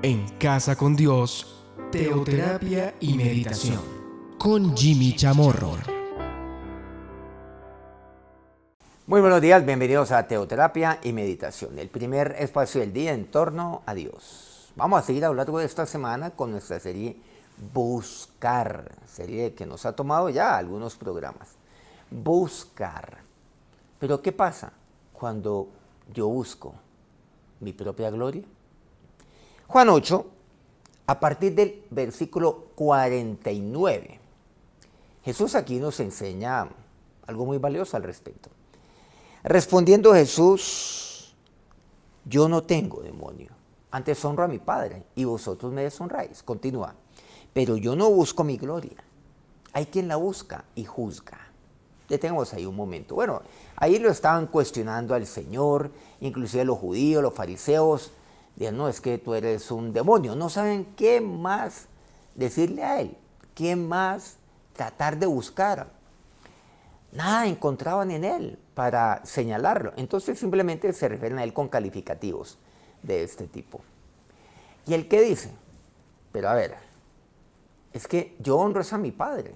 En Casa con Dios, teoterapia y meditación, con Jimmy Chamorro. Muy buenos días, bienvenidos a Teoterapia y Meditación, el primer espacio del día en torno a Dios. Vamos a seguir a lo largo de esta semana con nuestra serie Buscar, serie que nos ha tomado ya algunos programas. Buscar. Pero ¿qué pasa cuando yo busco mi propia gloria? Juan 8, a partir del versículo 49, Jesús aquí nos enseña algo muy valioso al respecto. Respondiendo Jesús, yo no tengo demonio, antes honro a mi Padre y vosotros me deshonráis. Continúa, pero yo no busco mi gloria, hay quien la busca y juzga. Detenemos ahí un momento. Bueno, ahí lo estaban cuestionando al Señor, inclusive los judíos, los fariseos. Dicen, no, es que tú eres un demonio. No saben qué más decirle a él, qué más tratar de buscar. Nada encontraban en él para señalarlo. Entonces simplemente se refieren a él con calificativos de este tipo. ¿Y el qué dice? Pero a ver, es que yo honro a mi Padre.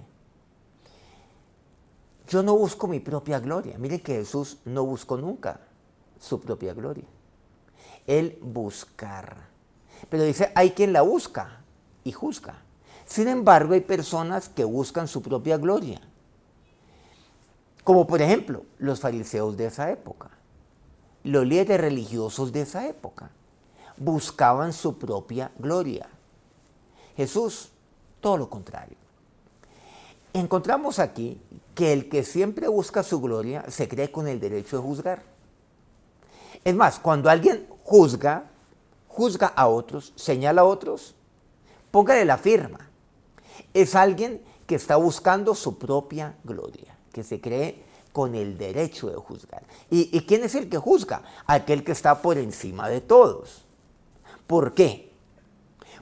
Yo no busco mi propia gloria. Miren que Jesús no buscó nunca su propia gloria. El buscar. Pero dice, hay quien la busca y juzga. Sin embargo, hay personas que buscan su propia gloria. Como por ejemplo, los fariseos de esa época. Los líderes religiosos de esa época. Buscaban su propia gloria. Jesús, todo lo contrario. Encontramos aquí que el que siempre busca su gloria se cree con el derecho de juzgar. Es más, cuando alguien juzga a otros, señala a otros, póngale la firma. Es alguien que está buscando su propia gloria, que se cree con el derecho de juzgar. ¿Y quién es el que juzga? Aquel que está por encima de todos. ¿Por qué?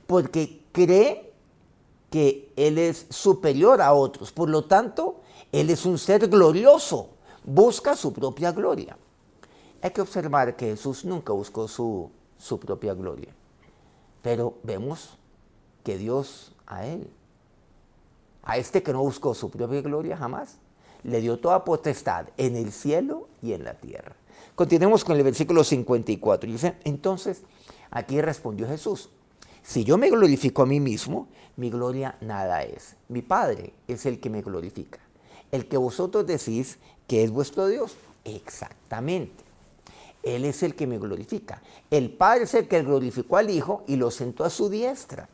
Porque cree que él es superior a otros, por lo tanto, él es un ser glorioso, busca su propia gloria. Hay que observar que Jesús nunca buscó su propia gloria, pero vemos que Dios a él, a este que no buscó su propia gloria jamás, le dio toda potestad en el cielo y en la tierra. Continuemos con el versículo 54, y dice, entonces, aquí respondió Jesús, si yo me glorifico a mí mismo, mi gloria nada es. Mi Padre es el que me glorifica. El que vosotros decís que es vuestro Dios, exactamente. Él es el que me glorifica. El Padre es el que glorificó al Hijo y lo sentó a su diestra.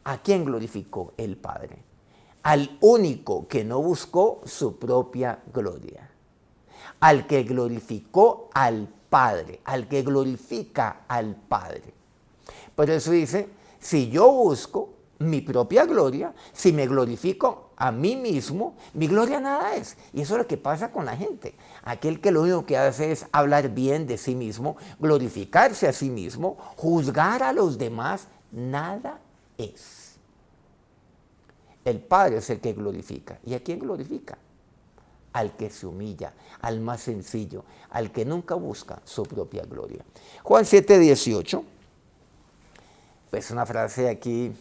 ¿A quién glorificó el Padre? Al único que no buscó su propia gloria. Al que glorificó al Padre, al que glorifica al Padre. Por eso dice, si yo busco mi propia gloria, si me glorifico a mí mismo, mi gloria nada es. Y eso es lo que pasa con la gente. Aquel que lo único que hace es hablar bien de sí mismo, glorificarse a sí mismo, juzgar a los demás, nada es. El Padre es el que glorifica. ¿Y a quién glorifica? Al que se humilla, al más sencillo, al que nunca busca su propia gloria. Juan 7:18. Pues una frase aquí,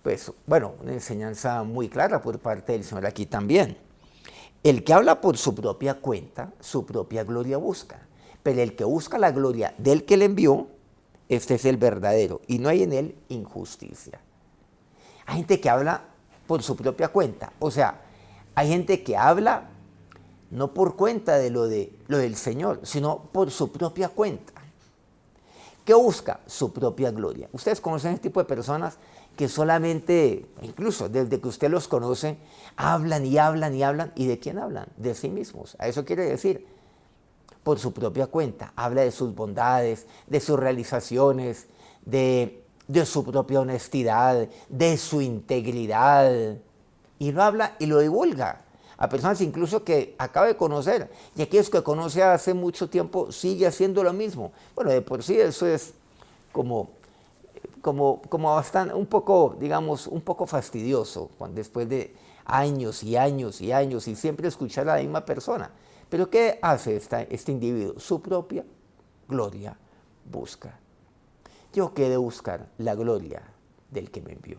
pues bueno, una enseñanza muy clara por parte del Señor aquí también. El que habla por su propia cuenta, su propia gloria busca. Pero el que busca la gloria del que le envió, este es el verdadero y no hay en él injusticia. Hay gente que habla por su propia cuenta. O sea, hay gente que habla no por cuenta de lo del Señor, sino por su propia cuenta. ¿Qué busca? Su propia gloria. Ustedes conocen este tipo de personas que solamente, incluso desde que usted los conoce, hablan y hablan y hablan. ¿Y de quién hablan? De sí mismos. A eso quiere decir, por su propia cuenta. Habla de sus bondades, de sus realizaciones, de su propia honestidad, de su integridad. Y lo habla y lo divulga a personas incluso que acaba de conocer, y aquellos que conoce hace mucho tiempo sigue haciendo lo mismo. Bueno, de por sí eso es como bastante, un poco, digamos, un poco fastidioso, después de años y años y años y siempre escuchar a la misma persona. Pero ¿qué hace este individuo? Su propia gloria busca. Yo qué he de buscar la gloria del que me envió.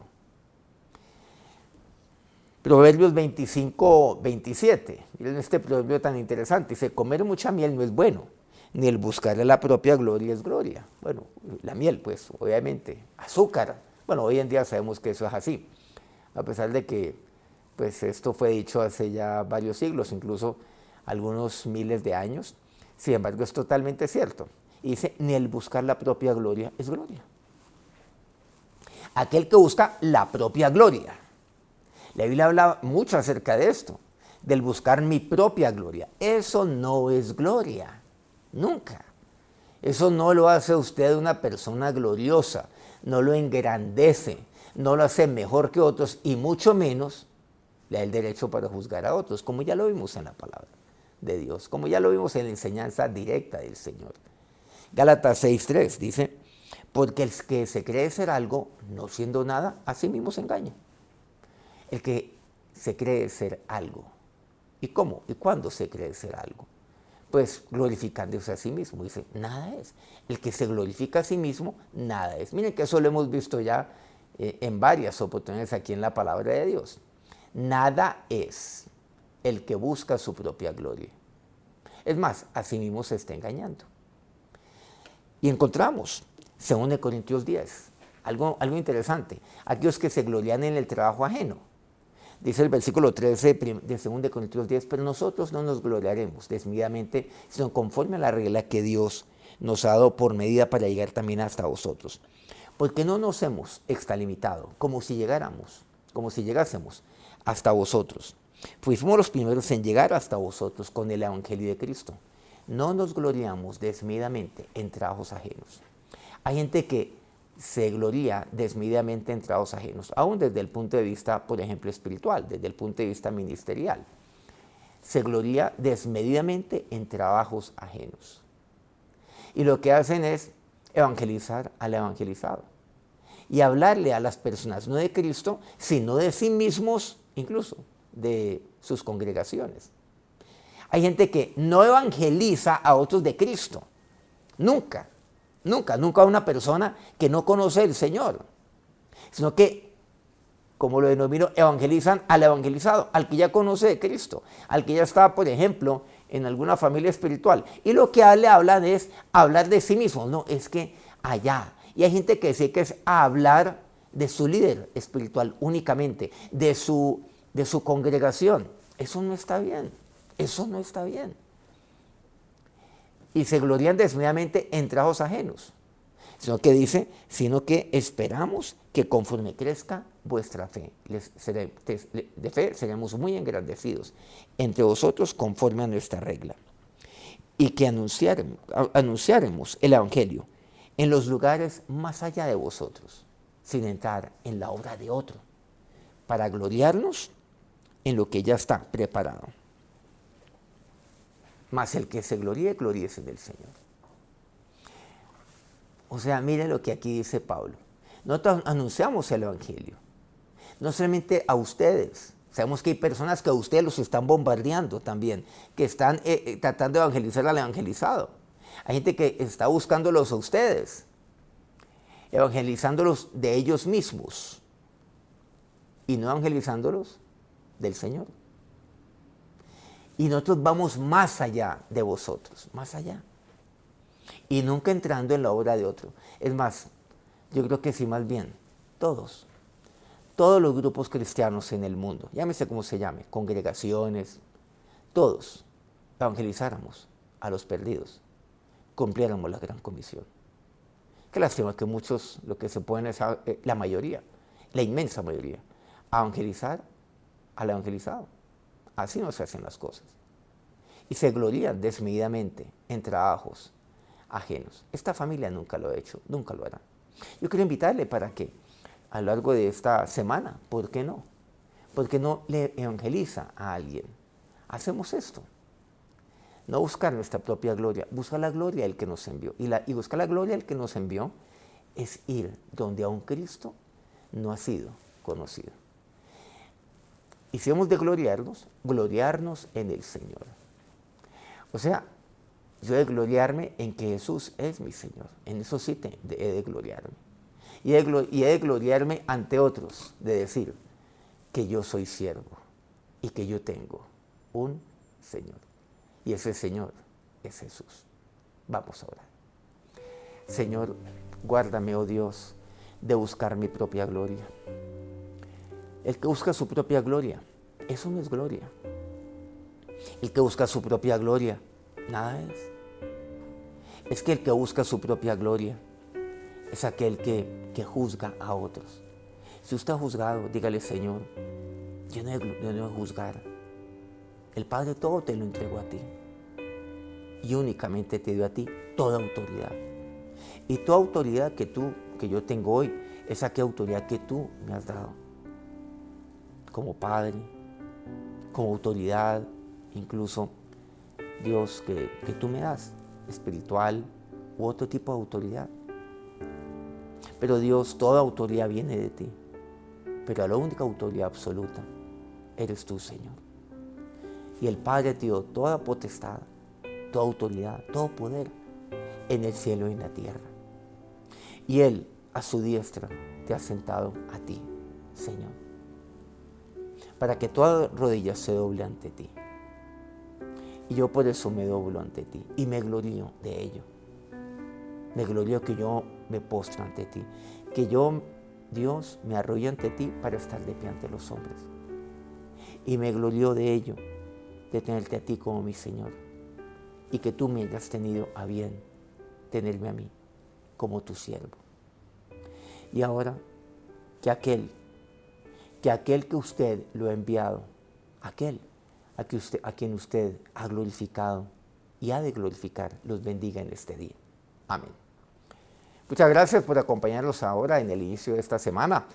Proverbios 25, 27. Miren este proverbio tan interesante. Dice, comer mucha miel no es bueno, ni el buscarle la propia gloria es gloria. Bueno, la miel, pues, obviamente. Azúcar. Bueno, hoy en día sabemos que eso es así. A pesar de que, pues, esto fue dicho hace ya varios siglos, incluso algunos miles de años. Sin embargo, es totalmente cierto. Y dice, ni el buscar la propia gloria es gloria. Aquel que busca la propia gloria. La Biblia habla mucho acerca de esto, del buscar mi propia gloria. Eso no es gloria, nunca. Eso no lo hace usted una persona gloriosa, no lo engrandece, no lo hace mejor que otros y mucho menos le da el derecho para juzgar a otros, como ya lo vimos en la palabra de Dios, como ya lo vimos en la enseñanza directa del Señor. Gálatas 6:3 dice, porque el que se cree ser algo, no siendo nada, a sí mismo se engaña. El que se cree ser algo. ¿Y cómo? ¿Y cuándo se cree ser algo? Pues glorificándose a sí mismo. Dice, nada es. El que se glorifica a sí mismo, nada es. Miren que eso lo hemos visto ya en varias oportunidades aquí en la palabra de Dios. Nada es el que busca su propia gloria. Es más, a sí mismo se está engañando. Y encontramos, según de Corintios 10, algo interesante. Aquellos que se glorian en el trabajo ajeno. Dice el versículo 13 de 2 Corintios 10, pero nosotros no nos gloriaremos desmedidamente, sino conforme a la regla que Dios nos ha dado por medida para llegar también hasta vosotros. Porque no nos hemos extralimitado, como si llegásemos hasta vosotros. Fuimos los primeros en llegar hasta vosotros con el Evangelio de Cristo. No nos gloriamos desmedidamente en trabajos ajenos. Hay gente que se gloria desmedidamente en trabajos ajenos, aún desde el punto de vista, por ejemplo, espiritual, desde el punto de vista ministerial. Se gloria desmedidamente en trabajos ajenos. Y lo que hacen es evangelizar al evangelizado y hablarle a las personas, no de Cristo, sino de sí mismos, incluso de sus congregaciones. Hay gente que no evangeliza a otros de Cristo, nunca a una persona que no conoce al Señor, sino que, como lo denomino, evangelizan al evangelizado, al que ya conoce de Cristo, al que ya está, por ejemplo, en alguna familia espiritual. Y lo que le hablan es hablar de sí mismo, no, es que allá. Y hay gente que dice que es hablar de su líder espiritual únicamente, de su congregación. Eso no está bien, eso no está bien. Y se glorian desmedidamente en trabajos ajenos. Sino que que esperamos que conforme crezca vuestra fe, de fe seremos muy engrandecidos entre vosotros conforme a nuestra regla. Y que anunciaremos el Evangelio en los lugares más allá de vosotros, sin entrar en la obra de otro, para gloriarnos en lo que ya está preparado. Mas el que se gloríe, gloríese del Señor. O sea, mire lo que aquí dice Pablo. Nosotros anunciamos el Evangelio. No solamente a ustedes. Sabemos que hay personas que a ustedes los están bombardeando también, que están tratando de evangelizar al evangelizado. Hay gente que está buscándolos a ustedes, evangelizándolos de ellos mismos y no evangelizándolos del Señor. Y nosotros vamos más allá de vosotros, más allá. Y nunca entrando en la obra de otro. Es más, yo creo que sí, más bien, todos los grupos cristianos en el mundo, llámese como se llame, congregaciones, todos evangelizáramos a los perdidos, cumpliéramos la gran comisión. Qué lástima que muchos, lo que se pueden es, la mayoría, la inmensa mayoría, evangelizar al evangelizado. Así no se hacen las cosas. Y se glorían desmedidamente en trabajos ajenos. Esta familia nunca lo ha hecho, nunca lo hará. Yo quiero invitarle para que a lo largo de esta semana, ¿por qué no? ¿Por qué no le evangeliza a alguien? Hacemos esto. No buscar nuestra propia gloria, busca la gloria del que nos envió. Y buscar la gloria del que nos envió es ir donde aún Cristo no ha sido conocido. Y si hemos de gloriarnos en el Señor. O sea, Yo he de gloriarme en que Jesús es mi Señor. En eso sí he de gloriarme. Y he de gloriarme ante otros, de decir que yo soy siervo y que yo tengo un Señor. Y ese Señor es Jesús. Vamos a orar. Señor, guárdame, oh Dios, de buscar mi propia gloria. El que busca su propia gloria, eso no es gloria. El que busca su propia gloria, nada es. Es que el que busca su propia gloria es aquel que juzga a otros. Si usted ha juzgado, dígale: Señor, yo no he de juzgar. El Padre todo te lo entregó a ti. Y únicamente te dio a ti toda autoridad. Y toda autoridad que yo tengo hoy, es aquella autoridad que tú me has dado. Como Padre, como autoridad, incluso Dios que tú me das, espiritual u otro tipo de autoridad. Pero Dios, toda autoridad viene de ti. Pero la única autoridad absoluta eres tú, Señor. Y el Padre te dio toda potestad, toda autoridad, todo poder en el cielo y en la tierra. Y Él, a su diestra, te ha sentado a ti, Señor, para que toda rodilla se doble ante ti. Y yo por eso me doblo ante ti y me glorío de ello. Me glorío que yo me postro ante ti, que yo, Dios, me arrodillo ante ti para estar de pie ante los hombres. Y me glorío de ello, de tenerte a ti como mi Señor, y que tú me hayas tenido a bien tenerme a mí como tu siervo. Y ahora, que aquel que usted lo ha enviado, a quien usted ha glorificado y ha de glorificar, los bendiga en este día. Amén. Muchas gracias por acompañarnos ahora en el inicio de esta semana,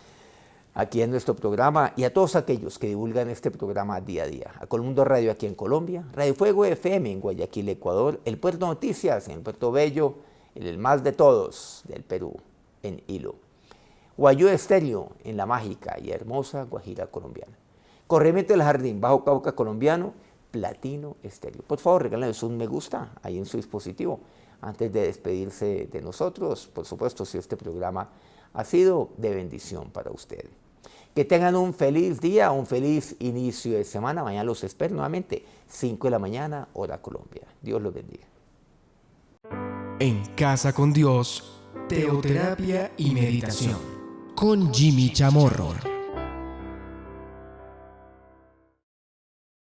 aquí en nuestro programa, y a todos aquellos que divulgan este programa día a día. A Colmundo Radio aquí en Colombia, Radio Fuego FM en Guayaquil, Ecuador, el Puerto Noticias en Puerto Bello, el más de todos del Perú, en Hilo. Guayú Estéreo en la mágica y hermosa Guajira colombiana. Corrimiento del Jardín, Bajo Cauca colombiano, Platino Estéreo. Por favor, regálenos un me gusta ahí en su dispositivo. Antes de despedirse de nosotros, por supuesto, si este programa ha sido de bendición para usted. Que tengan un feliz día, un feliz inicio de semana. Mañana los espero nuevamente, 5 de la mañana, hora Colombia. Dios los bendiga. En Casa con Dios, teoterapia y meditación con Jimmy Chamorro.